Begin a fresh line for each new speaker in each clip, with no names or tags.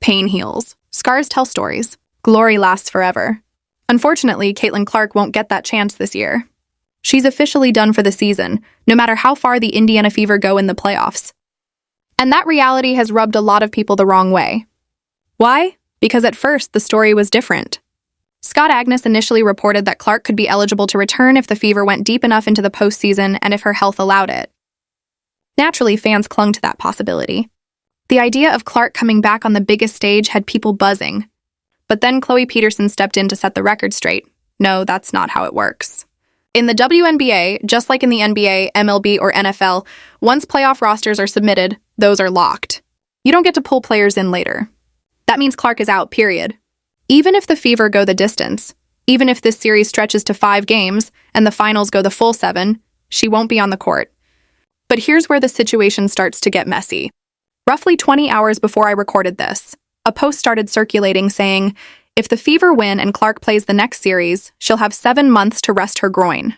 Pain heals. Scars tell stories. Glory lasts forever. Unfortunately, Caitlin Clark won't get that chance this year. She's officially done for the season, no matter how far the Indiana Fever go in the playoffs. And that reality has rubbed a lot of people the wrong way. Why? Because at first, the story was different. Scott Agness initially reported that Clark could be eligible to return if the Fever went deep enough into the postseason and if her health allowed it. Naturally, fans clung to that possibility. The idea of Clark coming back on the biggest stage had people buzzing. But then Chloe Peterson stepped in to set the record straight. No, that's not how it works. In the WNBA, just like in the NBA, MLB, or NFL, once playoff rosters are submitted, those are locked. You don't get to pull players in later. That means Clark is out, period. Even if the Fever go the distance, even if this series stretches to 5 games and the finals go the full 7, she won't be on the court. But here's where the situation starts to get messy. Roughly 20 hours before I recorded this, a post started circulating saying, if the Fever win and Clark plays the next series, she'll have 7 months to rest her groin.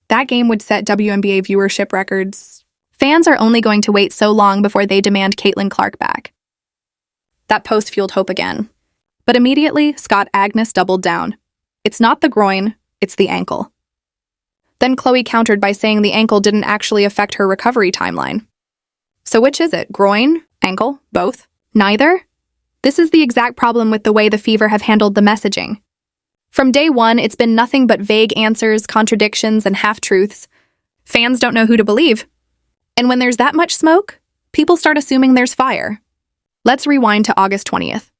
That game would set WNBA viewership records. Fans are only going to wait so long before they demand Caitlin Clark back. That post fueled hope again. But immediately, Scott Agness doubled down. It's not the groin, it's the ankle. Then Chloe countered by saying the ankle didn't actually affect her recovery timeline. So which is it? Groin? Ankle? Both? Neither? This is the exact problem with the way the Fever have handled the messaging. From day one, it's been nothing but vague answers, contradictions, and half-truths. Fans don't know who to believe. And when there's that much smoke, people start assuming there's fire. Let's rewind to August 20th.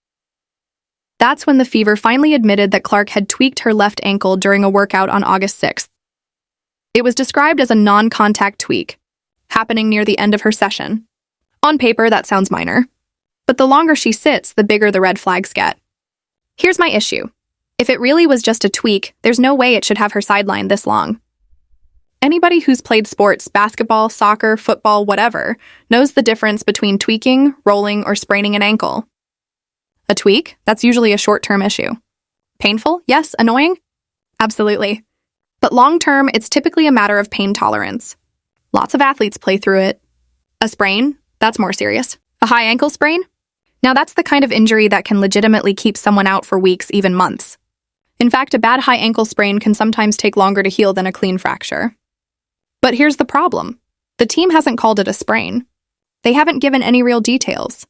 That's when the Fever finally admitted that Clark had tweaked her left ankle during a workout on August 6th. It was described as a non-contact tweak, happening near the end of her session. On paper, that sounds minor. But the longer she sits, the bigger the red flags get. Here's my issue. If it really was just a tweak, there's no way it should have her sidelined this long. Anybody who's played sports, basketball, soccer, football, whatever, knows the difference between tweaking, rolling, or spraining an ankle. A tweak? That's usually a short-term issue. Painful? Yes. Annoying? Absolutely. But long-term, it's typically a matter of pain tolerance. Lots of athletes play through it. A sprain? That's more serious. A high ankle sprain? Now that's the kind of injury that can legitimately keep someone out for weeks, even months. In fact, a bad high ankle sprain can sometimes take longer to heal than a clean fracture. But here's the problem. The team hasn't called it a sprain. They haven't given any real details.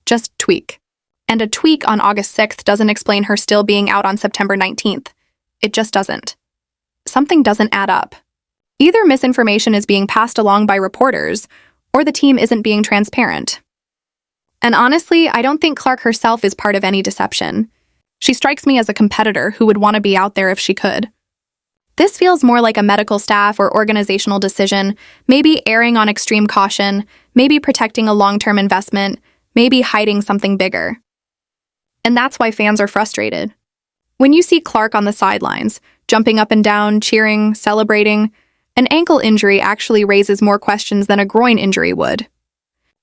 Just tweak. And a tweak on August 6th doesn't explain her still being out on September 19th. It just doesn't. Something doesn't add up. Either misinformation is being passed along by reporters, or the team isn't being transparent. And honestly, I don't think Clark herself is part of any deception. She strikes me as a competitor who would want to be out there if she could. This feels more like a medical staff or organizational decision, maybe erring on extreme caution, maybe protecting a long-term investment, maybe hiding something bigger. And that's why fans are frustrated. When you see Clark on the sidelines, jumping up and down, cheering, celebrating, an ankle injury actually raises more questions than a groin injury would.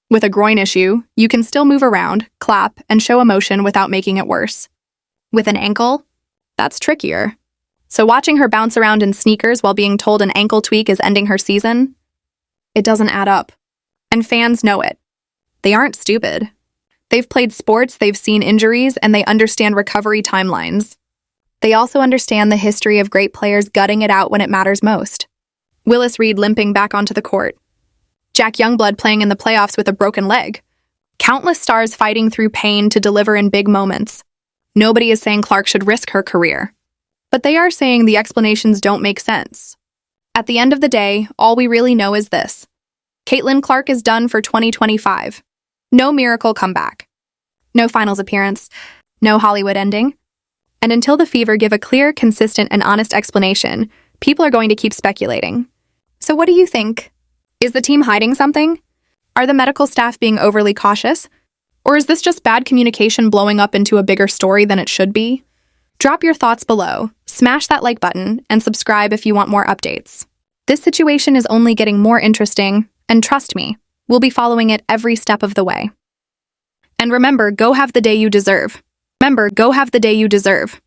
With a groin issue, you can still move around, clap, and show emotion without making it worse. With an ankle, that's trickier. So watching her bounce around in sneakers while being told an ankle tweak is ending her season, it doesn't add up. And fans know it. They aren't stupid. They've played sports, they've seen injuries, and they understand recovery timelines. They also understand the history of great players gutting it out when it matters most. Willis Reed limping back onto the court. Jack Youngblood playing in the playoffs with a broken leg. Countless stars fighting through pain to deliver in big moments. Nobody is saying Clark should risk her career. But they are saying the explanations don't make sense. At the end of the day, all we really know is this. Caitlin Clark is done for 2025. No miracle comeback. No finals appearance. No Hollywood ending. And until the Fever give a clear, consistent, and honest explanation, people are going to keep speculating. So what do you think? Is the team hiding something? Are the medical staff being overly cautious? Or is this just bad communication blowing up into a bigger story than it should be? Drop your thoughts below, smash that like button, and subscribe if you want more updates. This situation is only getting more interesting, and trust me, we'll be following it every step of the way. And remember, go have the day you deserve. Remember, go have the day you deserve.